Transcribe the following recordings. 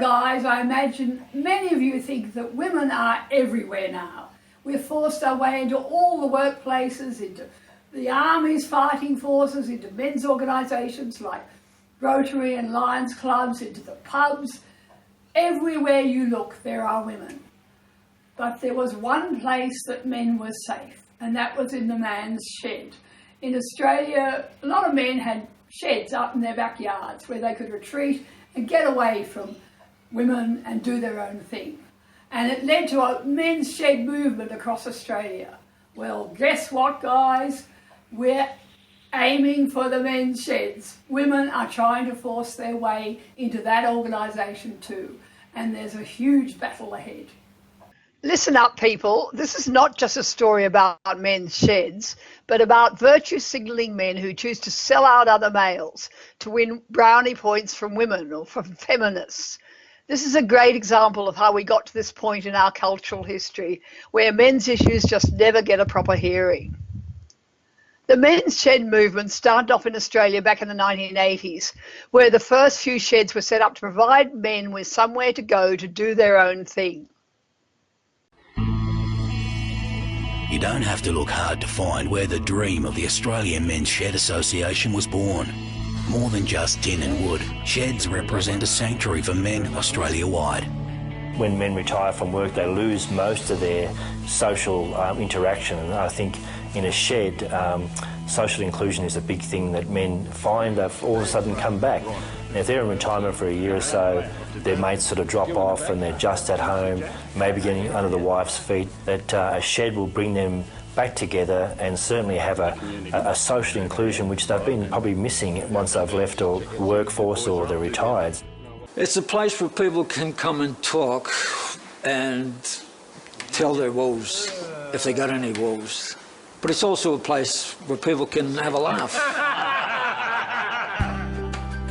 guys, I imagine many of you think that women are everywhere now. We've forced our way into all the workplaces, into the army's fighting forces, into men's organisations like Rotary and Lions clubs, into the pubs. Everywhere you look, there are women. But there was one place that men were safe, and that was in the man's shed. In Australia, a lot of men had sheds up in their backyards where they could retreat and get away from women and do their own thing. And it led to a men's shed movement across Australia. Well, guess what, guys? We're aiming for the men's sheds. Women are trying to force their way into that organisation too. And there's a huge battle ahead. Listen up, people. This is not just a story about men's sheds, but about virtue signalling men who choose to sell out other males to win brownie points from women or from feminists. This is a great example of how we got to this point in our cultural history, where men's issues just never get a proper hearing. The men's shed movement started off in Australia back in the 1980s, where the first few sheds were set up to provide men with somewhere to go to do their own thing. You don't have to look hard to find where the dream of the Australian Men's Shed Association was born. More than just tin and wood, sheds represent a sanctuary for men Australia-wide. When men retire from work, they lose most of their social interaction, and I think in a shed, social inclusion is a big thing that men find they've all of a sudden come back. Now, if they're in retirement for a year or so, their mates sort of drop off and they're just at home, maybe getting under the wife's feet, that a shed will bring them back together and certainly have a social inclusion which they've been probably missing once they've left the workforce or they're retired. It's a place where people can come and talk and tell their woes, if they got any woes. But it's also a place where people can have a laugh.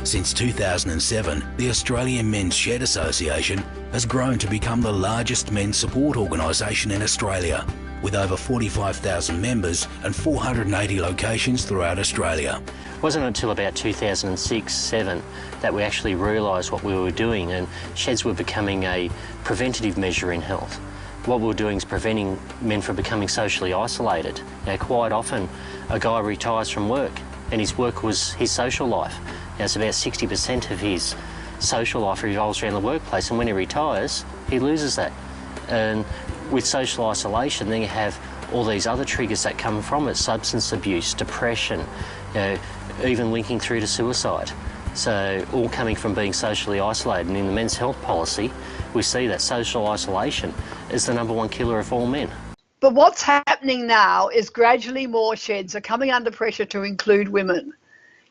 Since 2007, the Australian Men's Shed Association has grown to become the largest men's support organisation in Australia, with over 45,000 members and 480 locations throughout Australia. It wasn't until about 2006-07 that we actually realised what we were doing, and sheds were becoming a preventative measure in health. What we were doing is preventing men from becoming socially isolated. Now, quite often a guy retires from work and his work was his social life. Now, it's about 60% of his social life revolves around the workplace, and when he retires, he loses that. And with social isolation, then you have all these other triggers that come from it: substance abuse, depression, even linking through to suicide. So all coming from being socially isolated. And in the men's health policy, we see that social isolation is the #1 killer of all men. But what's happening now is gradually more sheds are coming under pressure to include women.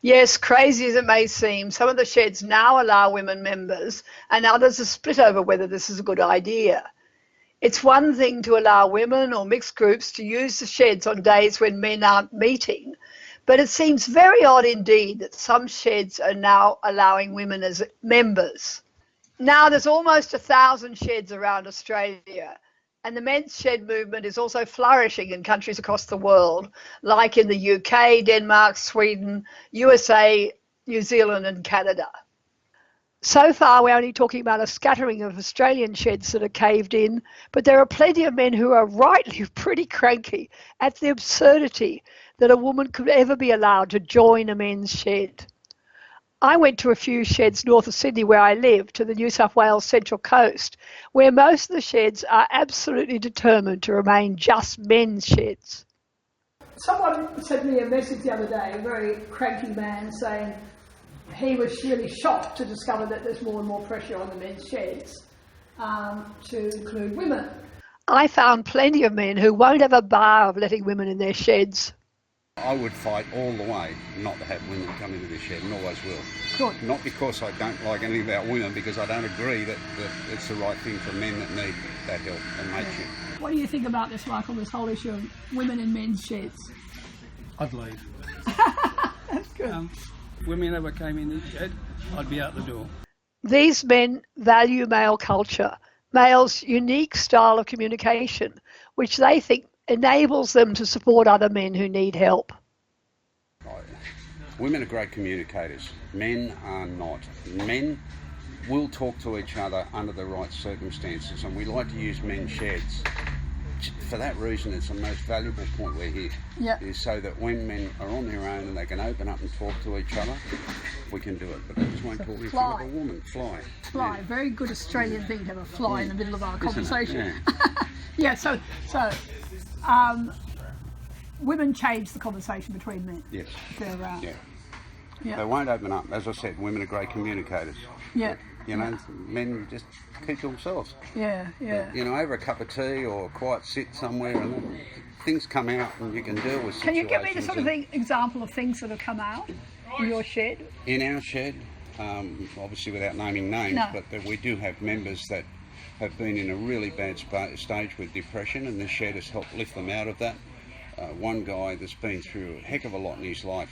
Yes, crazy as it may seem, some of the sheds now allow women members and others are split over whether this is a good idea. It's one thing to allow women or mixed groups to use the sheds on days when men aren't meeting, but it seems very odd indeed that some sheds are now allowing women as members. Now there's almost 1,000 sheds around Australia, and the men's shed movement is also flourishing in countries across the world, like in the UK, Denmark, Sweden, USA, New Zealand and Canada. So far, we're only talking about a scattering of Australian sheds that are caved in, but there are plenty of men who are rightly pretty cranky at the absurdity that a woman could ever be allowed to join a men's shed. I went to a few sheds north of Sydney where I live, to the New South Wales Central Coast, where most of the sheds are absolutely determined to remain just men's sheds. Someone sent me a message the other day, a very cranky man, saying he was really shocked to discover that there's more and more pressure on the men's sheds to include women. I found plenty of men who won't have a bar of letting women in their sheds. I would fight all the way not to have women come into this shed, and always will. Good. Not because I don't like anything about women, because I don't agree that it's the right thing for men that need that help and mateship. What do you think about this, Michael, this whole issue of women in men's sheds? I'd leave. That's good. If women ever came in this shed, I'd be out the door. These men value male culture, males' unique style of communication, which they think enables them to support other men who need help. Women are great communicators. Men are not. Men will talk to each other under the right circumstances, and we like to use men's sheds. For that reason, it's the most valuable point we're here, is so that when men are on their own and they can open up and talk to each other, we can do it. But they just won't talk in front of a woman. Fly. Fly. Very good Australian thing to have a fly in the middle of our conversation. Yeah. So women change the conversation between men. Yes. They're, They won't open up. As I said, women are great communicators. Yeah. You know, men just keep to themselves. Yeah. But, you know, over a cup of tea or a quiet sit somewhere, and then things come out, and you can deal with situations. Can you give me the sort of example of things that have come out in your shed? In our shed, obviously without naming names, but that we do have members that have been in a really bad stage with depression, and this shed has helped lift them out of that. One guy that's been through a heck of a lot in his life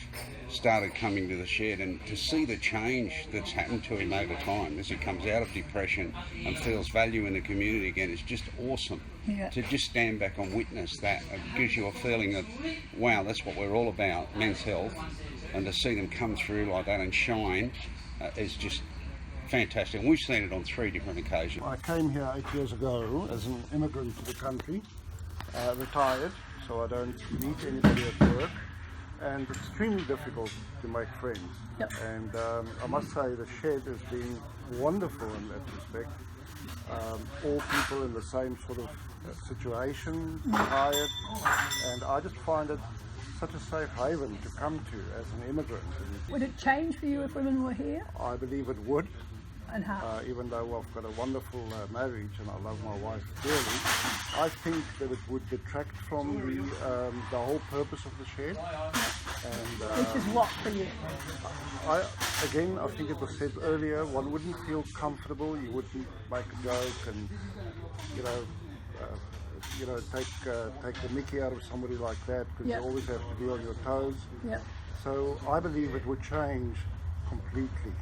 started coming to the shed, and to see the change that's happened to him over time as he comes out of depression and feels value in the community again is just awesome. To just stand back and witness that, it gives you a feeling of, wow, that's what we're all about, men's health, and to see them come through like that and shine is just fantastic. And we've seen it on 3 different occasions. I came here 8 years ago as an immigrant to the country, retired, so I don't meet anybody at work, and it's extremely difficult to make friends. And I must say the shed has been wonderful in that respect. All people in the same sort of situation, retired, and I just find it such a safe haven to come to as an immigrant. Would it change for you if women were here? I believe it would. And how? Even though I've got a wonderful marriage and I love my wife dearly, I think that it would detract from the whole purpose of the shed. And, which is what for you? I think it was said earlier, one wouldn't feel comfortable, you wouldn't make a joke and, take the mickey out of somebody like that, because you always have to be on your toes. So I believe it would change completely.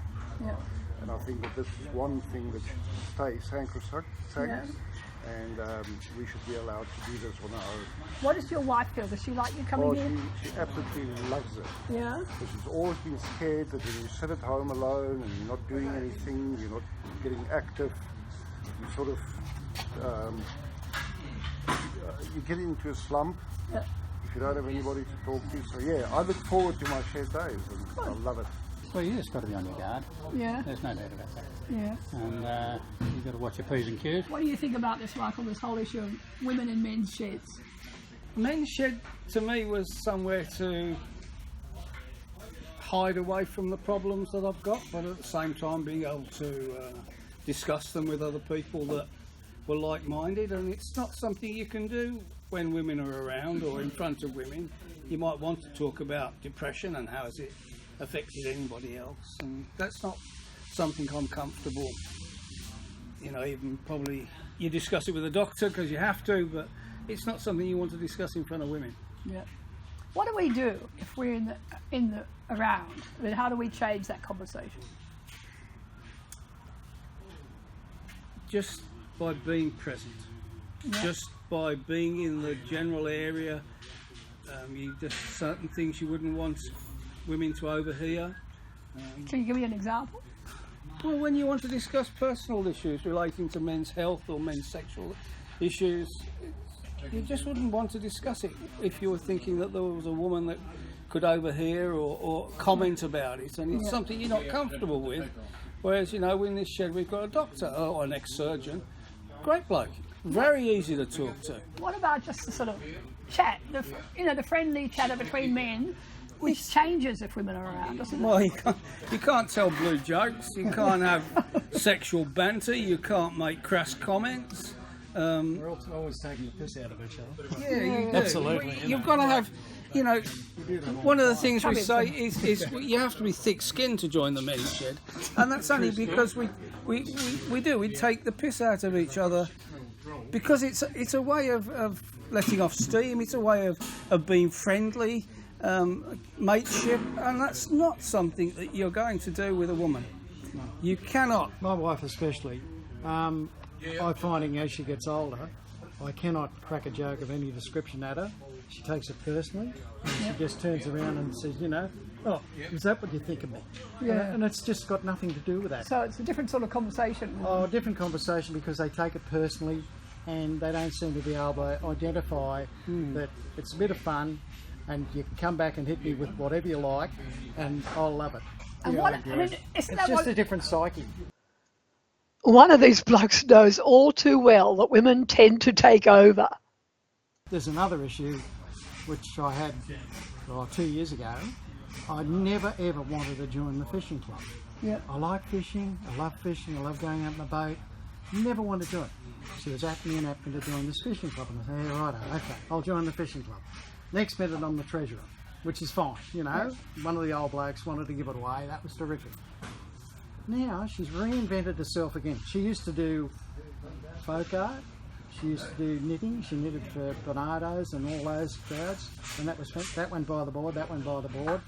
And I think that this is one thing that should stay sacrosanct, and we should be allowed to do this on our own. What does your wife feel? Does she like you coming here? She absolutely loves it. Yeah? Because she's always been scared that when you sit at home alone and you're not doing anything, you're not getting active, you sort of, you get into a slump if you don't have anybody to talk to. So I look forward to my shed days, and I love it. Well, you just got to be on your guard. There's no doubt about that. And you've got to watch your P's and Q's. What do you think about this, Michael, this whole issue of women in men's sheds? Men's shed, to me, was somewhere to hide away from the problems that I've got, but at the same time being able to discuss them with other people that were like-minded. And it's not something you can do when women are around or in front of women. You might want to talk about depression and how has it affected anybody else, and that's not something I'm comfortable, even probably you discuss it with a doctor because you have to, but it's not something you want to discuss in front of women. What do we do if we're in the around? I mean, how do we change that conversation? Just by being present, just by being in the general area. There's certain things you wouldn't want women to overhear. Can you give me an example? Well, when you want to discuss personal issues relating to men's health or men's sexual issues, you just wouldn't want to discuss it if you were thinking that there was a woman that could overhear or comment about it, and it's something you're not comfortable with. Whereas, in this shed we've got a doctor or an ex-surgeon, great bloke, very easy to talk to. What about just the sort of chat, the friendly chatter between men, which changes if women are around, doesn't it? Well, you can't tell blue jokes, you can't have sexual banter, you can't make crass comments. We're always taking the piss out of each other. Yeah, you do. Absolutely. You've got to have, one of the things we say is you have to be thick-skinned to join the men's shed, and that's only because we take the piss out of each other, because it's a way of letting off steam, it's a way of being friendly. Mateship, and that's not something that you're going to do with a woman. No. You cannot. My wife especially, I'm finding as she gets older, I cannot crack a joke of any description at her. She takes it personally. She just turns around and says, oh, is that what you think of me? Yeah. And it's just got nothing to do with that. So it's a different sort of conversation. Oh, different conversation because they take it personally and they don't seem to be able to identify that it's a bit of fun and you can come back and hit me with whatever you like and I'll love it. And Yeah, what, I agree. I mean, It's just a different psyche. One of these blokes knows all too well that women tend to take over. There's another issue which I had 2 years ago. I never ever wanted to join the fishing club. Yeah. I like fishing, I love going out in the boat. Never wanted to do it. She was at me to join this fishing club and I said, yeah, righto, okay, I'll join the fishing club. Next minute I'm the treasurer, which is fine, you know. One of the old blokes wanted to give it away, that was terrific. Now she's reinvented herself again. She used to do folk art, she used to do knitting, she knitted for Bernardo's and all those crowds, and that went by the board, that went by the board.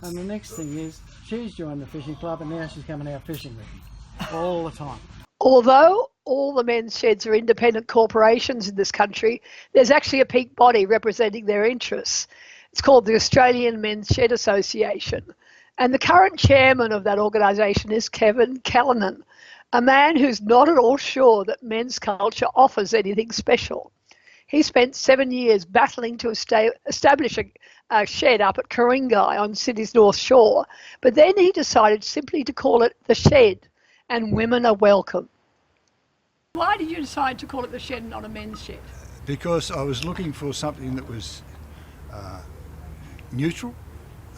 And the next thing is, she's joined the fishing club and now she's coming out fishing with me all the time. Although all the men's sheds are independent corporations in this country, there's actually a peak body representing their interests. It's called the Australian Men's Shed Association. And the current chairman of that organisation is Tuggeranong, a man who's not at all sure that men's culture offers anything special. He spent 7 years battling to establish a shed up at Ku-ring-gai on Sydney's North Shore, but then he decided simply to call it the Shed, and women are welcome. Why did you decide to call it the Shed and not a men's shed? Because I was looking for something that was neutral,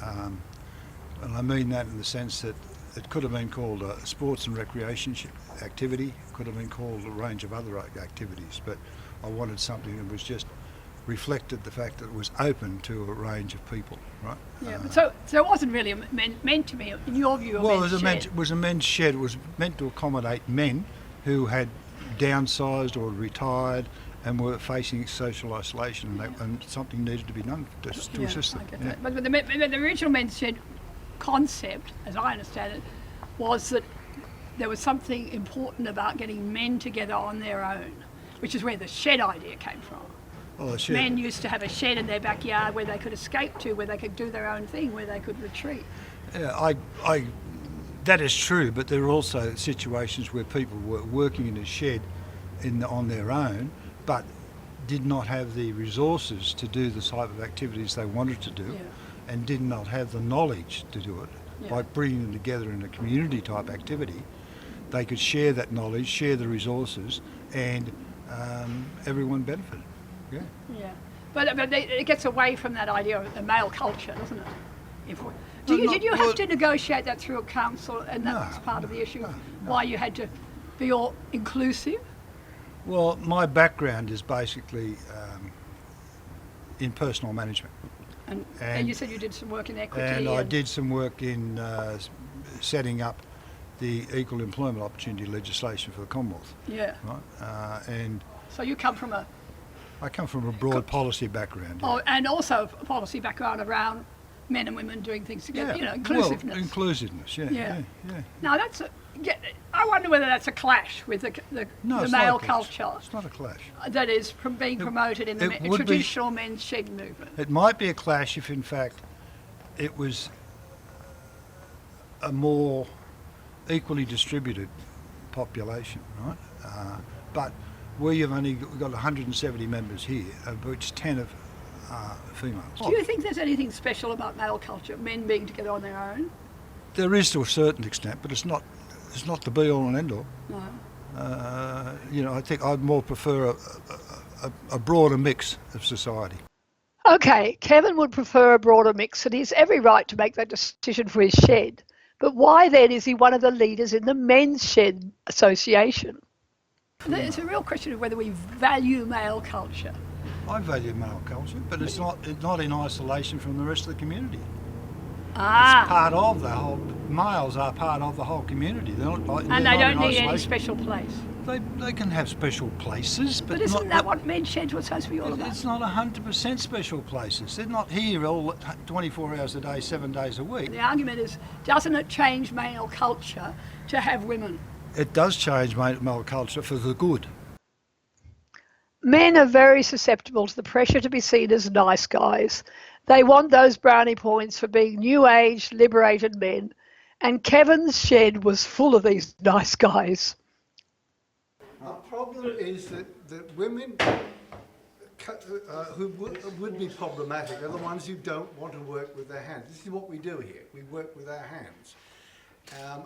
and I mean that in the sense that it could have been called a sports and recreation activity, it could have been called a range of other activities, but I wanted something that was just reflected the fact that it was open to a range of people, right? Yeah, but so it wasn't really meant to be, in your view, it was a men's shed. It was meant to accommodate men who had downsized or retired and were facing social isolation, and something needed to be done to assist them. I get that. But the original men's shed concept, as I understand it, was that there was something important about getting men together on their own, which is where the shed idea came from. Oh, the shed. Men used to have a shed in their backyard where they could escape to, where they could do their own thing, where they could retreat. Yeah, that is true, but there are also situations where people were working in a shed on their own, but did not have the resources to do the type of activities they wanted to do, and did not have the knowledge to do it. By bringing them together in a community type activity, they could share that knowledge, share the resources, and everyone benefited. Yeah. Yeah, but it gets away from that idea of the male culture, doesn't it? Did you have to negotiate that through a council, and that was part of the issue, why you had to be all inclusive? Well, my background is basically in personal management. And you said you did some work in equity. And I did some work in setting up the equal employment opportunity legislation for the Commonwealth. Yeah. Right. And so you come from I come from a broad policy background. Oh, and also a policy background around men and women doing things together. You know, inclusiveness. Well, inclusive. Yeah. Now I wonder whether that's a clash with the male culture. It's not a clash. That is being promoted in the traditional men's shed movement. It might be a clash if, in fact, it was a more equally distributed population, right? But we have only got 170 members here, of which 10 are females. Do you think there's anything special about male culture, men being together on their own? There is to a certain extent, but it's not the be-all and end-all. No. I think I'd more prefer a broader mix of society. Okay, Kevin would prefer a broader mix, and he has every right to make that decision for his shed. But why then is he one of the leaders in the Men's Shed Association? It's a real question of whether we value male culture. I value male culture, but it's not in isolation from the rest of the community. It's part of the whole. Males are part of the whole community. They're they don't need any special place. They can have special places, but isn't that what men's sheds were supposed to be all about? It's not 100% special places. They're not here all 24 hours a day, 7 days a week. The argument is, doesn't it change male culture to have women? It does change male culture for the good. Men are very susceptible to the pressure to be seen as nice guys. They want those brownie points for being new age, liberated men. And Kevin's shed was full of these nice guys. The problem is that women who would be problematic are the ones who don't want to work with their hands. This is what we do here. We work with our hands.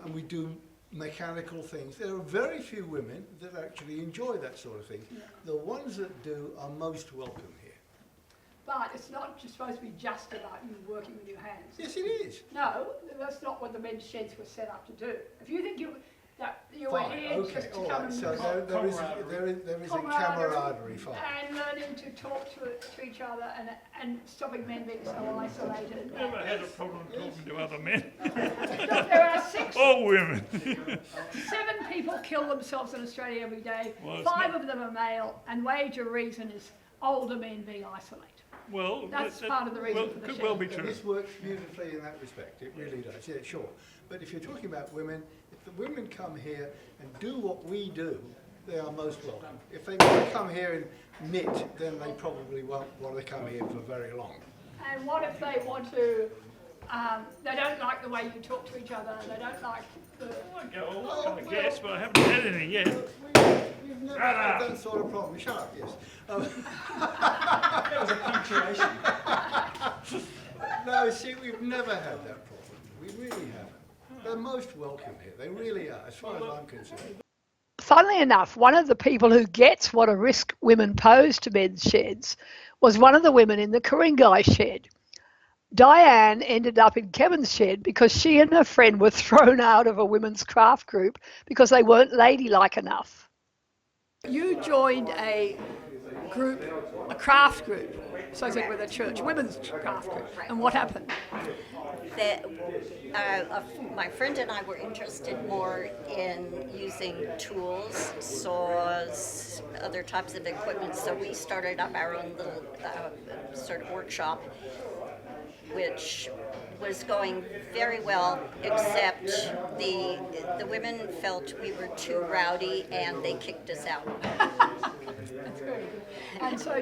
And we do mechanical things. There are very few women that actually enjoy that sort of thing. Yeah. The ones that do are most welcome here. But it's not just supposed to be just about you working with your hands. Yes, it is. No, that's not what the men's sheds were set up to do. If you think you were here just to come and so there is a camaraderie, fine. And learning to talk to each other and stopping men being so isolated. Never had a problem talking to other men. Look, there are all women. 7 people kill themselves in Australia every day. 5 of them are male, and major reason is older men being isolated. Well, that's part of the reason for the could shed. well be true. This works beautifully in that respect. It really does. Yeah, sure. But if you're talking about women, if the women come here and do what we do, they are most welcome. If they want to come here and knit, then they probably won't want to come here for very long. And what if they want to? They don't like the way you talk to each other. They don't like the. I guess, but I haven't had any yet. We've never had that sort of problem. Shut up, yes. That was a punctuation. No, see, we've never had that problem. We really haven't. They're most welcome here. They really are, as far as I'm concerned. Funnily enough, one of the people who gets what a risk women pose to men's sheds was one of the women in the Ku-ring-gai shed. Diane ended up in Kevin's shed because she and her friend were thrown out of a women's craft group because they weren't ladylike enough. You joined a group, a craft group, associated with a church, women's craft group, and what happened? My friend and I were interested more in using tools, saws, other types of equipment, so we started up our own little sort of workshop, which was going very well, except the women felt we were too rowdy and they kicked us out. That's very good. And so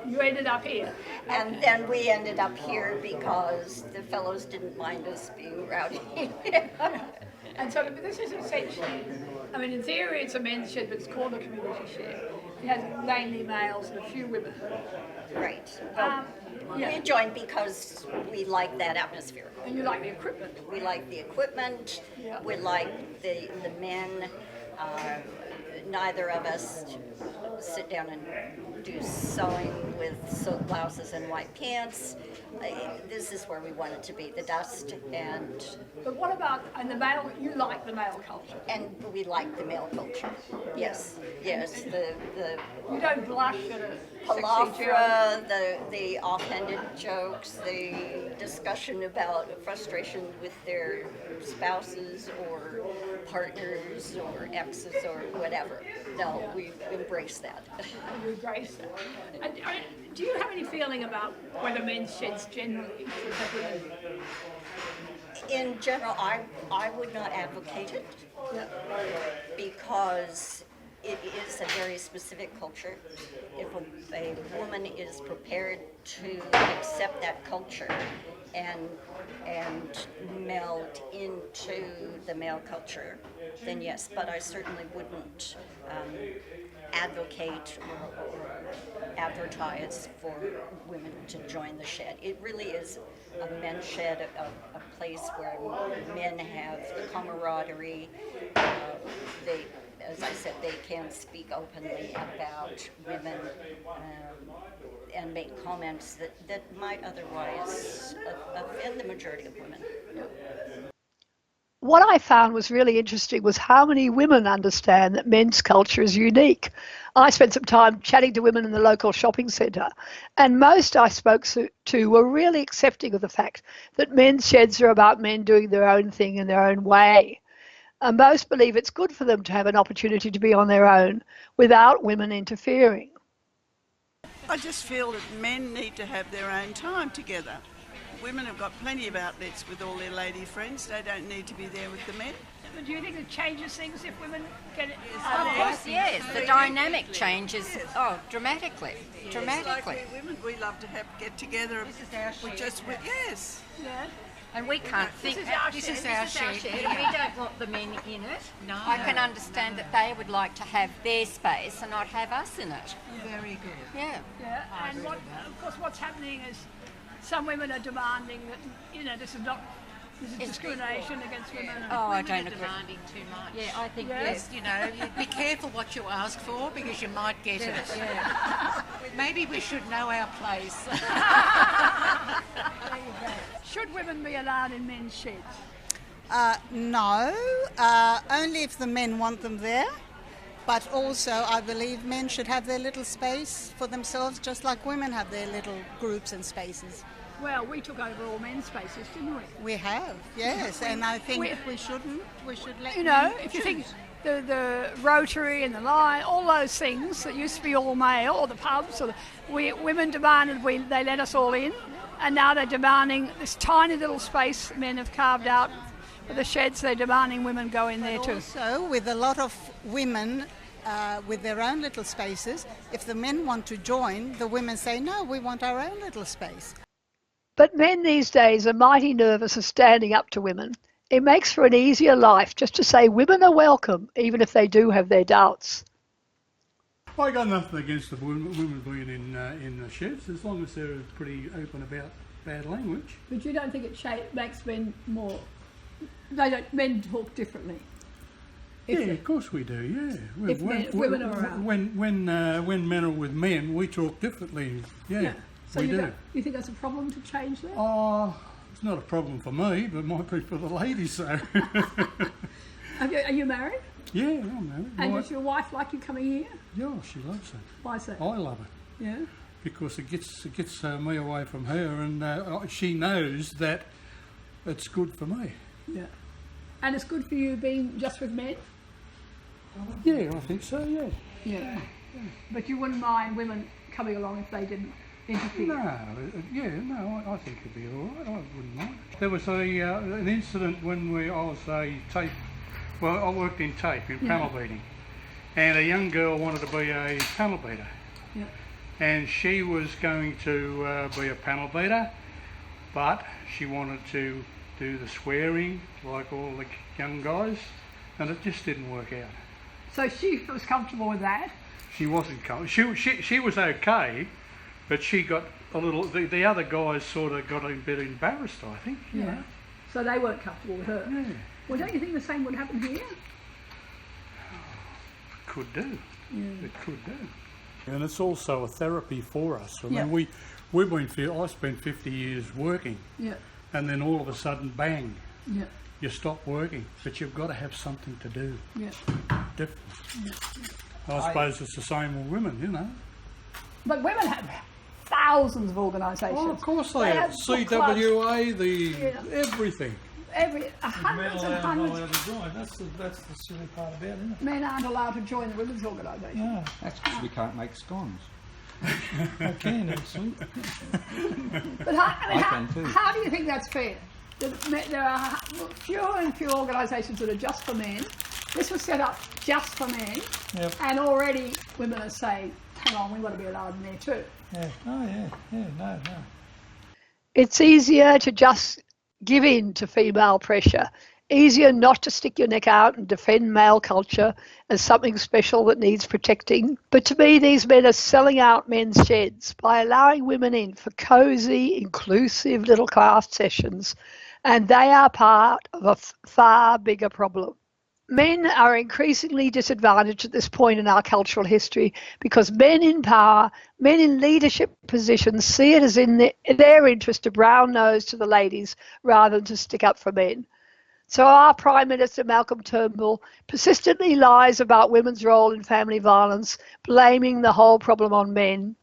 you ended up here. And then we ended up here because the fellows didn't mind us being rowdy. And so this is essentially, I mean, in theory it's a men's shed, but it's called a community shed. It has mainly males and a few women. Right. We joined because we like that atmosphere. And you like the equipment. We like the equipment. Yeah. We like the men. Neither of us sit down and do sewing with silk blouses and white pants. This is where we want it to be, the dust and... But what about, and the male, you like the male culture? And we like the male culture, yes. Yes, the you don't blush at a palafra, the offhanded jokes, the discussion about frustration with their spouses or partners or exes or whatever. No, we embrace that. We embrace that. And, do you have any feeling about whether men's sheds generally should have women? In general, I would not advocate it because it is a very specific culture. If a woman is prepared to accept that culture and meld into the male culture, then yes, but I certainly wouldn't advocate or advertise for women to join the shed. It really is a men's shed, a place where men have camaraderie. As I said, they can speak openly about women and make comments that might otherwise offend the majority of women. What I found was really interesting was how many women understand that men's culture is unique. I spent some time chatting to women in the local shopping centre, and most I spoke to were really accepting of the fact that men's sheds are about men doing their own thing in their own way. And most believe it's good for them to have an opportunity to be on their own without women interfering. I just feel that men need to have their own time together. Women have got plenty of outlets with all their lady friends. They don't need to be there with the men. But do you think it changes things if women get it? Of course, yes. The dynamic changes, dramatically. Dramatically. Like we women, we love to get together. This is our shed. Yes. Yeah. And we can't think This is our shed. and we don't want the men in it. No. I can understand that they would like to have their space and not have us in it. Very good. Yeah. Yeah. And of course, what's happening is some women are demanding that this is discrimination against women. I don't agree. Demanding too much. Yeah, I think yes. Be careful what you ask for because you might get it. Yeah. Maybe we should know our place. Should women be allowed in men's sheds? No, only if the men want them there. But also, I believe men should have their little space for themselves, just like women have their little groups and spaces. Well, we took over all men's spaces, didn't we? We have, yes, and I think we shouldn't. We should let if you think the Rotary and the Line, all those things that used to be all male, or the pubs, women demanded they let us all in, and now they're demanding this tiny little space men have carved out for the sheds. They're demanding women go in there too. Also, with a lot of women with their own little spaces, if the men want to join, the women say, no, we want our own little space. But men these days are mighty nervous of standing up to women. It makes for an easier life just to say women are welcome, even if they do have their doubts. I got nothing against the women being in the sheds, as long as they're pretty open about bad language. But you don't think it makes men more... Men talk differently? Of course we do, yeah. If women are around. When men are with men, we talk differently, So we do. You think that's a problem to change that? It's not a problem for me, but it might be for the ladies, so. Are you married? Yeah, I'm married. And does your wife like you coming here? Yeah, she loves it. Why is that? I love it. Yeah? Because it gets me away from her, and she knows that it's good for me. Yeah. And it's good for you being just with men? Yeah, I think so, yeah. Yeah. But you wouldn't mind women coming along if they didn't interfere? No, I think it'd be all right. I wouldn't mind. There was an incident when I worked in tape, in panel beating, and a young girl wanted to be a panel beater. Yeah. And she was going to be a panel beater, but she wanted to do the swearing like all the young guys, and it just didn't work out. So she was comfortable with that? She wasn't comfortable. She was okay, but she got a little... The other guys sort of got a bit embarrassed, I think. Yeah. So they weren't comfortable with her? Yeah. Well, don't you think the same would happen here? Could do. Yeah. It could do. And it's also a therapy for us. I mean, I spent 50 years working, and then all of a sudden, bang, you stop working, but you've got to have something to do. Yeah. Definitely. I suppose it's the same with women, But women have thousands of organisations. Oh, of course they have. CWA, everything. Hundreds and hundreds. Allowed to join. That's the silly part about it, isn't it? Men aren't allowed to join the women's organisation. No. That's because we can't make scones. I can, actually. But how do you think that's fair? There are fewer and fewer organisations that are just for men. This was set up just for men, and already women are saying, hang on, we've got to be allowed in there too. Yeah. Oh, yeah. No. It's easier to just give in to female pressure. Easier not to stick your neck out and defend male culture as something special that needs protecting. But to me, these men are selling out men's sheds by allowing women in for cosy, inclusive little craft sessions, and they are part of a far bigger problem. Men are increasingly disadvantaged at this point in our cultural history because men in power, men in leadership positions see it as in their interest to brown nose to the ladies rather than to stick up for men. So our Prime Minister Malcolm Turnbull persistently lies about women's role in family violence, blaming the whole problem on men.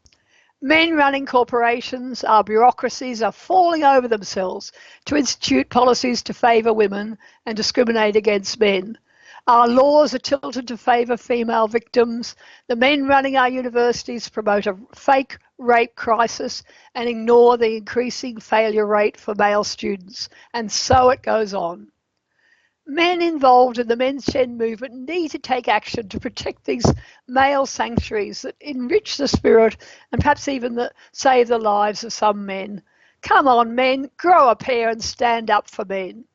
Men running corporations, our bureaucracies are falling over themselves to institute policies to favour women and discriminate against men. Our laws are tilted to favour female victims. The men running our universities promote a fake rape crisis and ignore the increasing failure rate for male students. And so it goes on. Men involved in the men's shed movement need to take action to protect these male sanctuaries that enrich the spirit and perhaps even save the lives of some men. Come on, men, grow a pair and stand up for men.